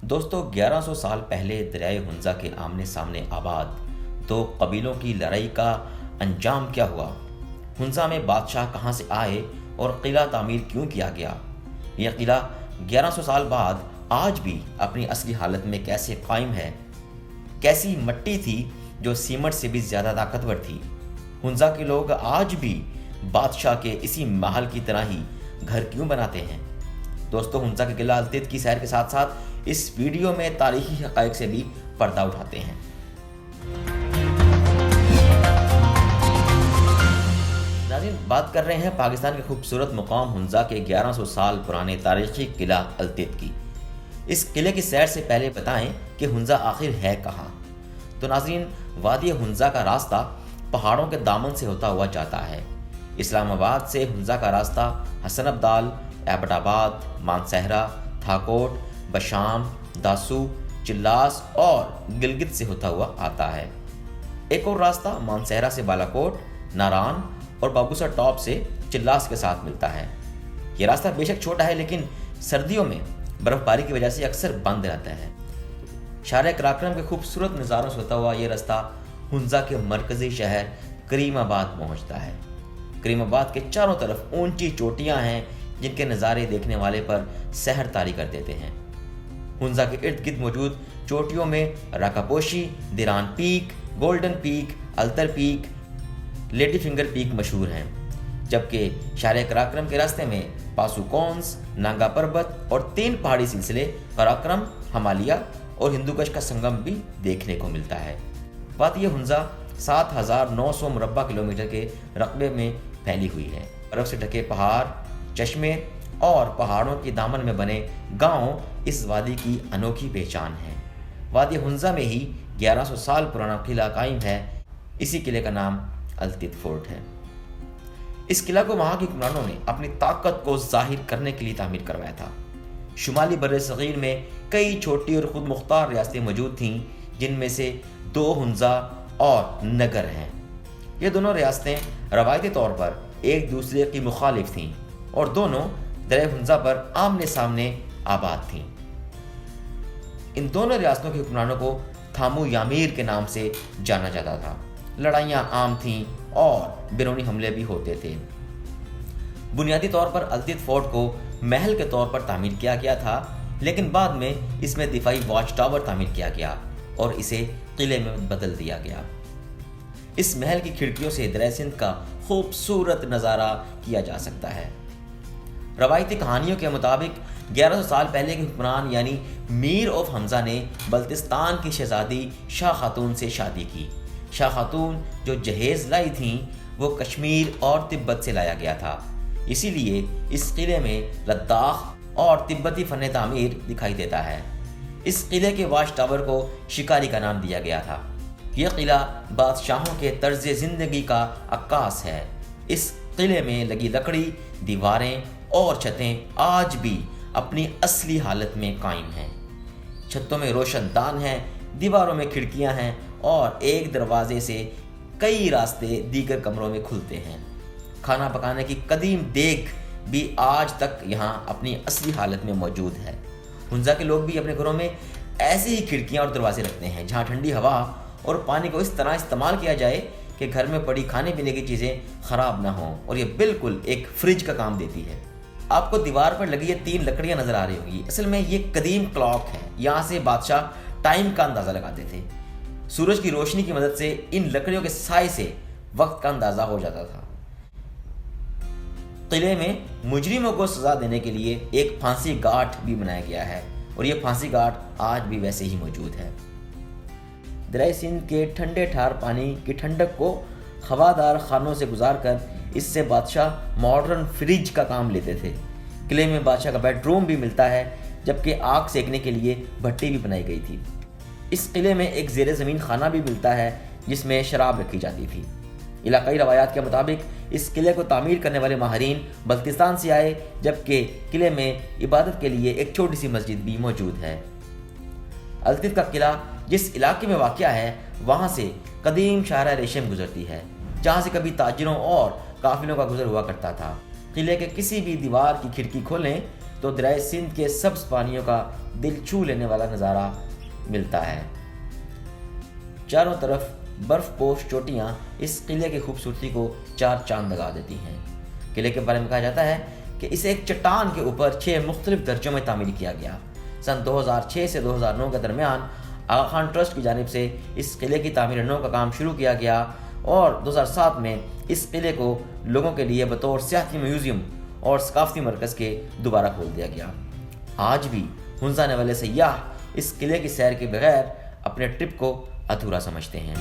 دوستو 1100 سال پہلے دریائے ہنزا کے آمنے سامنے آباد دو قبیلوں کی لڑائی کا انجام کیا ہوا؟ ہنزا میں بادشاہ کہاں سے آئے اور قلعہ تعمیر کیوں کیا گیا؟ یہ قلعہ 1100 سال بعد آج بھی اپنی اصلی حالت میں کیسے قائم ہے؟ کیسی مٹی تھی جو سیمنٹ سے بھی زیادہ طاقتور تھی؟ ہنزا کے لوگ آج بھی بادشاہ کے اسی محل کی طرح ہی گھر کیوں بناتے ہیں؟ دوستو، ہنزا کے قلعہ التت کی سیر کے ساتھ ساتھ اس ویڈیو میں تاریخی حقائق سے بھی پردہ اٹھاتے ہیں۔ ناظرین، بات کر رہے ہیں پاکستان کے خوبصورت مقام ہنزا کے 1100 سال پرانے تاریخی قلعہ التت کی۔ اس قلعے کی سیر سے پہلے بتائیں کہ ہنزا آخر ہے کہاں؟ تو ناظرین، وادی ہنزا کا راستہ پہاڑوں کے دامن سے ہوتا ہوا جاتا ہے۔ اسلام آباد سے ہنزا کا راستہ حسن ابدال، ایبٹ آباد، مانسہرہ، تھاکوٹ، بشام، داسو، چلاس اور گلگت سے ہوتا ہوا آتا ہے۔ ایک اور راستہ مانسہرہ سے بالاکوٹ، ناران اور بابوسا ٹاپ سے چلاس کے ساتھ ملتا ہے۔ یہ راستہ بے شک چھوٹا ہے، لیکن سردیوں میں برف باری کی وجہ سے اکثر بند رہتا ہے۔ شارع کراکرم کے خوبصورت نظاروں سے ہوتا ہوا یہ راستہ ہنزا کے مرکزی شہر کریم آباد پہنچتا ہے۔ کریم آباد کے چاروں طرف اونچی چوٹیاں ہیں جن کے نظارے دیکھنے والے پر سحر طاری کر دیتے ہیں۔ ہنزا کے ارد گرد موجود چوٹیوں میں Rakaposhi, Diran peak, golden peak, Ultar peak, lady finger peak مشہور ہیں، جبکہ شارع کراکرم کے راستے میں پاسو کونس، نانگا پربت اور 3 پہاڑی سلسلے کراکرم، ہمالیہ اور ہندوکش کا سنگم بھی دیکھنے کو ملتا ہے۔ وادی ہنزا 7900 مربع کلومیٹر کے رقبے میں پھیلی ہوئی ہے۔ برف سے ڈھکے پہاڑ، چشمے اور پہاڑوں کے دامن میں بنے گاؤں اس وادی کی انوکھی پہچان ہے۔ وادی ہنزا میں ہی 1100 سال پرانا قلعہ قائم ہے۔ اسی قلعے کا نام التت فورٹ ہے۔ اس قلعہ کو وہاں کے حکمرانوں نے اپنی طاقت کو ظاہر کرنے کے لیے تعمیر کروایا تھا۔ شمالی بر صغیر میں کئی چھوٹی اور خود مختار ریاستیں موجود تھیں، جن میں سے 2 ہنزا اور نگر ہیں۔ یہ دونوں ریاستیں روایتی طور پر ایک دوسرے کی مخالف تھیں اور دونوں دریا ہنزا پر آمنے سامنے آباد تھیں۔ ان دونوں ریاستوں کے حکمرانوں کو تھامو یامیر کے نام سے جانا جاتا تھا۔ لڑائیاں عام تھیں اور بیرونی حملے بھی ہوتے تھے۔ بنیادی طور پر التت فورٹ کو محل کے طور پر تعمیر کیا گیا تھا، لیکن بعد میں اس میں دفاعی واچ ٹاور تعمیر کیا گیا اور اسے قلعے میں بدل دیا گیا۔ اس محل کی کھڑکیوں سے دریائے سندھ کا خوبصورت نظارہ کیا جا سکتا ہے۔ روایتی کہانیوں کے مطابق 1100 سال پہلے کے حکمران یعنی میر آف حمزہ نے بلتستان کی شہزادی شاہ خاتون سے شادی کی۔ شاہ خاتون جو جہیز لائی تھیں وہ کشمیر اور تبت سے لایا گیا تھا، اسی لیے اس قلعے میں لداخ اور تبتی فن تعمیر دکھائی دیتا ہے۔ اس قلعے کے واچ ٹاور کو شکاری کا نام دیا گیا تھا۔ یہ قلعہ بادشاہوں کے طرز زندگی کا عکاس ہے۔ اس قلعے میں لگی لکڑی، دیواریں اور چھتیں آج بھی اپنی اصلی حالت میں قائم ہیں۔ چھتوں میں روشن دان ہیں، دیواروں میں کھڑکیاں ہیں اور ایک دروازے سے کئی راستے دیگر کمروں میں کھلتے ہیں۔ کھانا پکانے کی قدیم دیگ بھی آج تک یہاں اپنی اصلی حالت میں موجود ہے۔ ہنزا کے لوگ بھی اپنے گھروں میں ایسے ہی کھڑکیاں اور دروازے رکھتے ہیں جہاں ٹھنڈی ہوا اور پانی کو اس طرح استعمال کیا جائے کہ گھر میں پڑی کھانے پینے کی چیزیں خراب نہ ہوں، اور یہ بالکل ایک فریج کا کام دیتی ہے۔ آپ کو دیوار پر لگی یہ 3 لکڑیاں نظر آ رہی ہوں گی، اصل میں یہ قدیم کلاک ہے۔ یہاں سے بادشاہ ٹائم کا اندازہ لگاتے تھے۔ سورج کی روشنی کی مدد سے ان لکڑیوں کے سائے سے وقت کا اندازہ ہو جاتا تھا۔ قلعے میں مجرموں کو سزا دینے کے لیے ایک پھانسی گھاٹ بھی بنایا گیا ہے، اور یہ پھانسی گھاٹ آج بھی ویسے ہی موجود ہے۔ دریائے سندھ کے ٹھنڈے ٹھار پانی کی ٹھنڈک کو ہوادار خانوں سے گزار کر اس سے بادشاہ ماڈرن فریج کا کام لیتے تھے۔ قلعے میں بادشاہ کا بیڈ روم بھی ملتا ہے، جبکہ آگ سیکنے کے لیے بھٹی بھی بنائی گئی تھی۔ اس قلعے میں ایک زیر زمین خانہ بھی ملتا ہے جس میں شراب رکھی جاتی تھی۔ علاقائی روایات کے مطابق اس قلعے کو تعمیر کرنے والے ماہرین بلتستان سے آئے، جبکہ قلعے میں عبادت کے لیے ایک چھوٹی سی مسجد بھی موجود ہے۔ التت کا قلعہ جس علاقے میں واقع ہے وہاں سے قدیم شاہراہ ریشم گزرتی ہے، جہاں سے کبھی تاجروں اور قافلوں کا گزر ہوا کرتا تھا۔ قلعے کے کسی بھی دیوار کی کھڑکی کھولیں تو دریائے سندھ کے سبز پانیوں کا دل چھو لینے والا نظارہ ملتا ہے۔ چاروں طرف برف پوش چوٹیاں اس قلعے کی خوبصورتی کو چار چاند لگا دیتی ہیں۔ قلعے کے بارے میں کہا جاتا ہے کہ اسے ایک چٹان کے اوپر 6 مختلف درجوں میں تعمیر کیا گیا۔ سن 2006 سے 2009 کے درمیان آغا خان ٹرسٹ کی جانب سے اس قلعے کی تعمیر نو کا کام شروع کیا گیا اور 2007 میں اس قلعے کو لوگوں کے لیے بطور سیاحتی میوزیم اور ثقافتی مرکز کے دوبارہ کھول دیا گیا۔ آج بھی ہنزا آنے والے سیاح اس قلعے کی سیر کے بغیر اپنے ٹرپ کو ادھورا سمجھتے ہیں۔